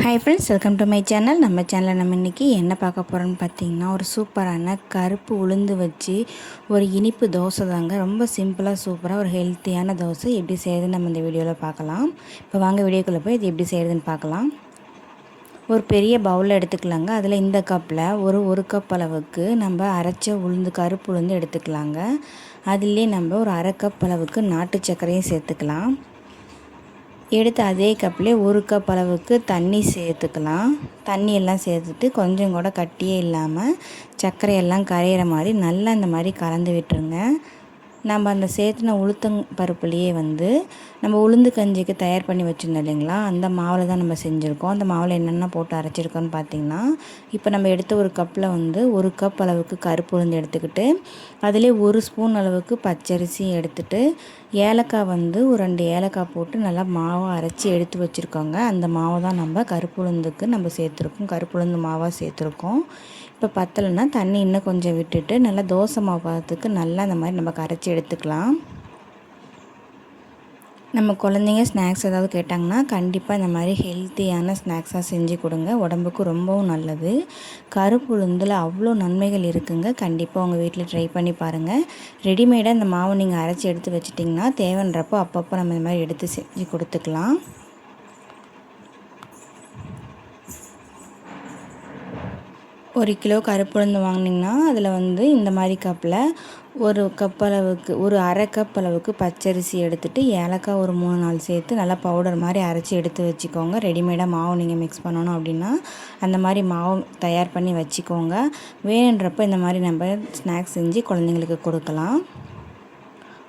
Hi friends, welcome to my channel. நம்ம சேனலில் நம்ம இன்றைக்கி என்ன பார்க்க போகிறோன்னு பார்த்தீங்கன்னா, ஒரு சூப்பரான கருப்பு உளுந்து வச்சு ஒரு இனிப்பு தோசை தாங்க. ரொம்ப சிம்பிளாக சூப்பராக ஒரு ஹெல்த்தியான தோசை எப்படி செய்யுதுன்னு நம்ம இந்த வீடியோவில் பார்க்கலாம். இப்போ வாங்க வீடியோக்குள்ளே போய் இது எப்படி செய்யுதுன்னு பார்க்கலாம். ஒரு பெரிய பவுலில் எடுத்துக்கலாங்க. அதில் இந்த கப்பில் ஒரு கப் அளவுக்கு நம்ம அரைச்ச உளுந்து கருப்பு உளுந்து எடுத்துக்கலாங்க. அதிலே நம்ம ஒரு அரை கப் அளவுக்கு நாட்டு சர்க்கரையும் சேர்த்துக்கலாம். எடுத்து அதே கப்லேயே ஒரு கப் அளவுக்கு தண்ணி சேர்த்துக்கலாம். தண்ணியெல்லாம் சேர்த்துட்டு கொஞ்சம் கூட கட்டியே இல்லாமல் சர்க்கரையெல்லாம் கரையிற மாதிரி நல்லா இந்த மாதிரி கலந்து விட்டுருங்க. நம்ம அந்த சேர்த்துன பருப்புலேயே நம்ம உளுந்து கஞ்சிக்கு தயார் பண்ணி வச்சுருந்தோம் இல்லைங்களா, அந்த மாவில் தான் நம்ம செஞ்சுருக்கோம். அந்த மாவில் என்னென்ன போட்டு அரைச்சிருக்கோன்னு பார்த்திங்கன்னா, இப்போ நம்ம எடுத்த ஒரு கப்பில் ஒரு கப் அளவுக்கு கருப்பு உளுந்து எடுத்துக்கிட்டு அதிலே ஒரு ஸ்பூன் அளவுக்கு பச்சரிசி எடுத்துகிட்டு ஏலக்காய் ஒரு 2 ஏலக்காய் போட்டு நல்லா மாவை அரைச்சி எடுத்து வச்சுருக்கோங்க. அந்த மாவை தான் நம்ம கருப்பு உளுந்துக்கு நம்ம சேர்த்துருக்கோம், கருப்பு உளுந்து மாவாக சேர்த்துருக்கோம். இப்போ பத்தலைன்னா தண்ணி இன்னும் கொஞ்சம் விட்டுட்டு நல்லா தோசை மாவு பதத்துக்கு நல்லா அந்த மாதிரி நம்ம கரைச்சி எடுத்துக்கலாம். நம்ம குழந்தைங்க ஸ்நாக்ஸ் ஏதாவது கேட்டாங்கன்னா கண்டிப்பாக இந்த மாதிரி ஹெல்த்தியான ஸ்நாக்ஸாக செஞ்சு கொடுங்க. உடம்புக்கு ரொம்பவும் நல்லது. கருப்பு உளுந்தில் அவ்வளோ நன்மைகள் இருக்குங்க. கண்டிப்பாக உங்கள் வீட்டில் ட்ரை பண்ணி பாருங்கள். ரெடிமேடாக இந்த மாவை நீங்கள் அரைச்சி எடுத்து வச்சிட்டிங்கன்னா தேவைன்றப்போ அப்பப்போ நம்ம இந்த மாதிரி எடுத்து செஞ்சு கொடுத்துக்கலாம். 1 கிலோ கருப்பு உளுந்து வாங்கினீங்கன்னா அதில் இந்த மாதிரி கப்பில் ஒரு கப் அளவுக்கு ஒரு அரை கப் அளவுக்கு பச்சரிசி எடுத்துகிட்டு ஏலக்காய் ஒரு 3-4 சேர்த்து நல்லா பவுடர் மாதிரி அரைச்சி எடுத்து வச்சுக்கோங்க. ரெடிமேடாக மாவு நீங்கள் மிக்ஸ் பண்ணணும் அப்படின்னா அந்த மாதிரி மாவு தயார் பண்ணி வச்சுக்கோங்க. வேணுன்றப்போ இந்த மாதிரி நம்ம ஸ்நாக்ஸ் செஞ்சு குழந்தைங்களுக்கு கொடுக்கலாம்.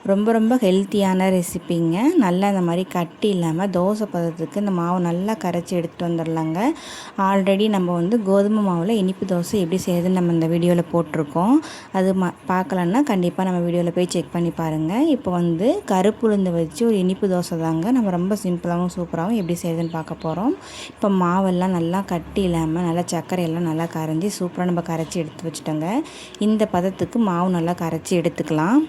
ரொம்ப ரொம்ப ஹெல்த்தியான ரெசிப்பிங்க. நல்லா இந்த மாதிரி கட்டி இல்லாமல் தோசை பதத்துக்கு இந்த மாவு நல்லா கரைச்சி எடுத்துகிட்டு வந்துடலாங்க. ஆல்ரெடி நம்ம கோதுமை மாவில் இனிப்பு தோசை எப்படி செய்யுதுன்னு நம்ம இந்த வீடியோவில் போட்டிருக்கோம். அது பார்க்கலன்னா கண்டிப்பாக நம்ம வீடியோவில் போய் செக் பண்ணி பாருங்கள். இப்போ கருப்பு உளுந்து வச்சு ஒரு இனிப்பு தோசை தாங்க நம்ம ரொம்ப சிம்பிளாகவும் சூப்பராகவும் எப்படி செய்யுதுன்னு பார்க்க போகிறோம். இப்போ மாவெல்லாம் நல்லா கட்டி இல்லாமல் நல்லா சர்க்கரையெல்லாம் நல்லா கரைஞ்சி சூப்பராக நம்ம கரைச்சி எடுத்து வச்சுட்டோங்க. இந்த பதத்துக்கு மாவு நல்லா கரைச்சி எடுத்துக்கலாம்.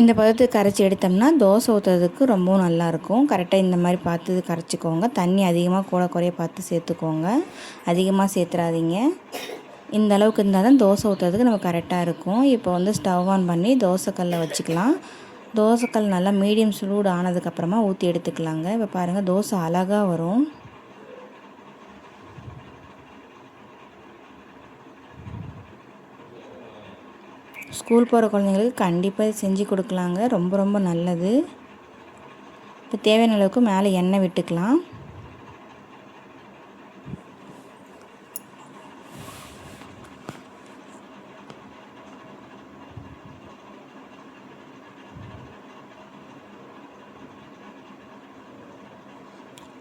இந்த பதத்துக்கு கரைச்சி எடுத்தோம்னா தோசை ஊற்றுறதுக்கு ரொம்பவும் நல்லாயிருக்கும். கரெக்டாக இந்த மாதிரி பார்த்து கரைச்சிக்கோங்க. தண்ணி அதிகமாக கூட குறைய பார்த்து சேர்த்துக்கோங்க. அதிகமாக சேர்த்துறாதீங்க. இந்த அளவுக்கு இருந்தால் தான் தோசை ஊற்றுறதுக்கு நம்ம கரெக்டாக இருக்கும். இப்போ ஸ்டவ் ஆன் பண்ணி தோசைக்கல்லை வச்சுக்கலாம். தோசைக்கல் நல்லா மீடியம் சூடு ஆனதுக்கப்புறமா ஊற்றி எடுத்துக்கலாங்க. இப்போ பாருங்கள் தோசை அழகாக வரும். ஸ்கூல் போகிற குழந்தைங்களுக்கு கண்டிப்பாக செஞ்சு கொடுக்கலாங்க. ரொம்ப ரொம்ப நல்லது. இப்போ தேவையான அளவுக்கு மேலே எண்ணெய் விட்டுக்கலாம்.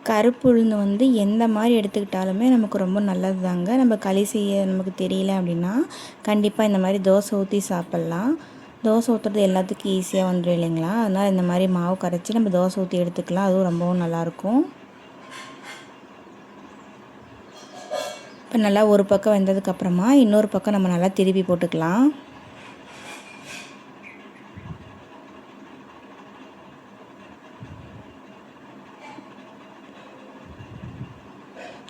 கருப்பு உளுந்து எந்த மாதிரி எடுத்துக்கிட்டாலுமே நமக்கு ரொம்ப நல்லது தாங்க. நம்ம களி செய்ய நமக்கு தெரியல அப்படின்னா கண்டிப்பாக இந்த மாதிரி தோசை ஊற்றி சாப்பிட்லாம். தோசை ஊற்றுறது எல்லாத்துக்கும் ஈஸியாக வந்துடும் இல்லைங்களா, அதனால் இந்த மாதிரி மாவு கரைச்சி நம்ம தோசை ஊற்றி எடுத்துக்கலாம். அதுவும் ரொம்பவும் நல்லாயிருக்கும். இப்போ நல்லா ஒரு பக்கம் வெந்ததுக்கப்புறமா இன்னொரு பக்கம் நம்ம நல்லா திருப்பி போட்டுக்கலாம்.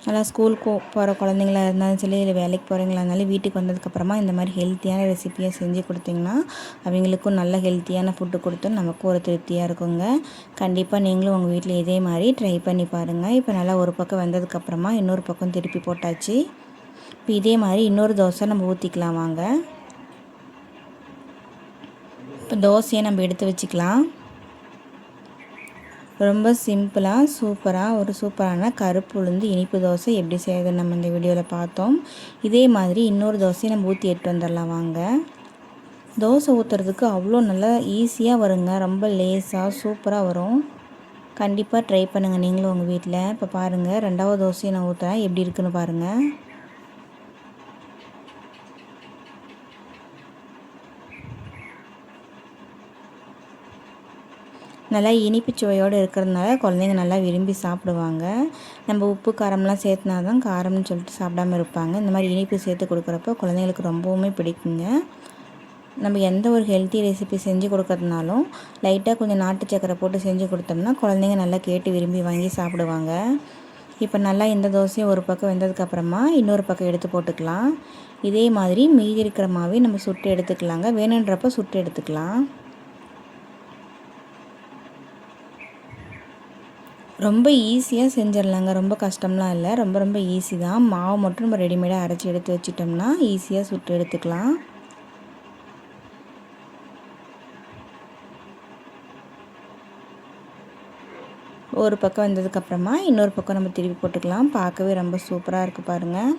நல்லா ஸ்கூலுக்கு போகிற குழந்தைங்களா இருந்தாலும் சரி, இல்லை வேலைக்கு போகிறவங்களா இருந்தாலும் வீட்டுக்கு வந்ததுக்கப்புறமா இந்த மாதிரி ஹெல்த்தியான ரெசிப்பியாக செஞ்சு கொடுத்திங்கன்னா அவங்களுக்கும் நல்ல ஹெல்த்தியான ஃபுட்டு கொடுத்து நமக்கும் ஒரு திருப்தியாக இருக்குங்க. கண்டிப்பாக நீங்களும் உங்கள் வீட்டில் இதே மாதிரி ட்ரை பண்ணி பாருங்கள். இப்போ நல்லா ஒரு பக்கம் வெந்ததுக்கப்புறமா இன்னொரு பக்கம் திருப்பி போட்டாச்சு. இப்போ இதே மாதிரி இன்னொரு தோசை நம்ம ஊற்றிக்கலாம் வாங்க. இப்போ தோசையை நம்ம எடுத்து வச்சுக்கலாம். ரொம்ப சிம்பிளாக சூப்பராக ஒரு சூப்பரான கருப்பு உளுந்து இனிப்பு தோசை எப்படி செய்யுதுன்னு நம்ம இந்த வீடியோவில் பார்த்தோம். இதே மாதிரி இன்னொரு தோசையை நம்ம ஊற்றி எடுத்து வந்துடலாம் வாங்க. தோசை ஊற்றுறதுக்கு அவ்வளோ நல்லா ஈஸியாக வருங்க. ரொம்ப லேஸாக சூப்பராக வரும். கண்டிப்பாக ட்ரை பண்ணுங்கள் நீங்களும் உங்கள் வீட்டில். இப்போ பாருங்கள் 2வது தோசையை நான் ஊற்றுறேன், எப்படி இருக்குன்னு பாருங்கள். நல்லா இனிப்பு சுவையோடு இருக்கிறதுனால குழந்தைங்க நல்லா விரும்பி சாப்பிடுவாங்க. நம்ம உப்பு காரம்லாம் சேர்த்துனா தான் காரம்னு சொல்லிட்டு சாப்பிடாமல் இருப்பாங்க. இந்த மாதிரி இனிப்பு சேர்த்து கொடுக்குறப்போ குழந்தைங்களுக்கு ரொம்பவுமே பிடிக்குங்க. நம்ம எந்த ஒரு ஹெல்த்தி ரெசிபி செஞ்சு கொடுக்கறதுனாலும் லைட்டாக கொஞ்சம் நாட்டு சக்கரை போட்டு செஞ்சு கொடுத்தோம்னா குழந்தைங்க நல்லா கேட்டு விரும்பி வாங்கி சாப்பிடுவாங்க. இப்போ நல்லா இந்த தோசையும் ஒரு பக்கம் வெந்ததுக்கப்புறமா இன்னொரு பக்கம் எடுத்து போட்டுக்கலாம். இதே மாதிரி மீதி இருக்கிற மாவே நம்ம சுட்டு எடுத்துக்கலாங்க. வேணுன்றப்ப சுட்டு எடுத்துக்கலாம். ரொம்ப ஈஸியாக செஞ்சிடலாங்க. ரொம்ப கஷ்டம்லாம் இல்லை. ரொம்ப ரொம்ப ஈஸி தான். மாவு மட்டும் நம்ம ரெடிமேடாக அரைச்சி எடுத்து வச்சிட்டோம்னா ஈஸியாக சுட்டு எடுத்துக்கலாம். ஒரு பக்கம் வந்ததுக்கப்புறமா இன்னொரு பக்கம் நம்ம திருப்பி போட்டுக்கலாம். பார்க்கவே ரொம்ப சூப்பராக இருக்குது பாருங்கள்.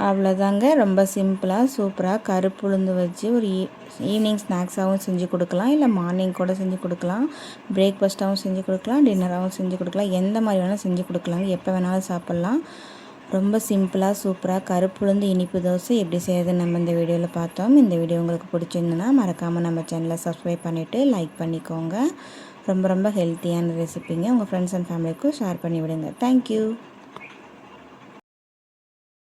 அவ்வளோதாங்க. ரொம்ப சிம்பிளாக சூப்பராக கருப்பு உளுந்து வச்சு ஒரு ஈவினிங் ஸ்நாக்ஸாகவும் செஞ்சு கொடுக்கலாம். இல்லை மார்னிங் கூட செஞ்சு கொடுக்கலாம். பிரேக்ஃபாஸ்ட்டாகவும் செஞ்சு கொடுக்கலாம். டின்னராகவும் செஞ்சு கொடுக்கலாம். எந்த மாதிரி வேணாலும் செஞ்சு கொடுக்கலாங்க. எப்போ வேணாலும் சாப்பிட்லாம். ரொம்ப சிம்பிளாக சூப்பராக கருப்பு உளுந்து இனிப்பு தோசை எப்படி செய்யறதுன்னு நம்ம இந்த வீடியோவில் பார்த்தோம். இந்த வீடியோ உங்களுக்கு பிடிச்சிருந்துன்னா மறக்காமல் நம்ம சேனலை சப்ஸ்கிரைப் பண்ணிவிட்டு லைக் பண்ணிக்கோங்க. ரொம்ப ரொம்ப ஹெல்த்தியான ரெசிபிங்க. உங்கள் ஃப்ரெண்ட்ஸ் அண்ட் ஃபேமிலிக்கும் ஷேர் பண்ணி விடுங்க. தேங்க்யூ.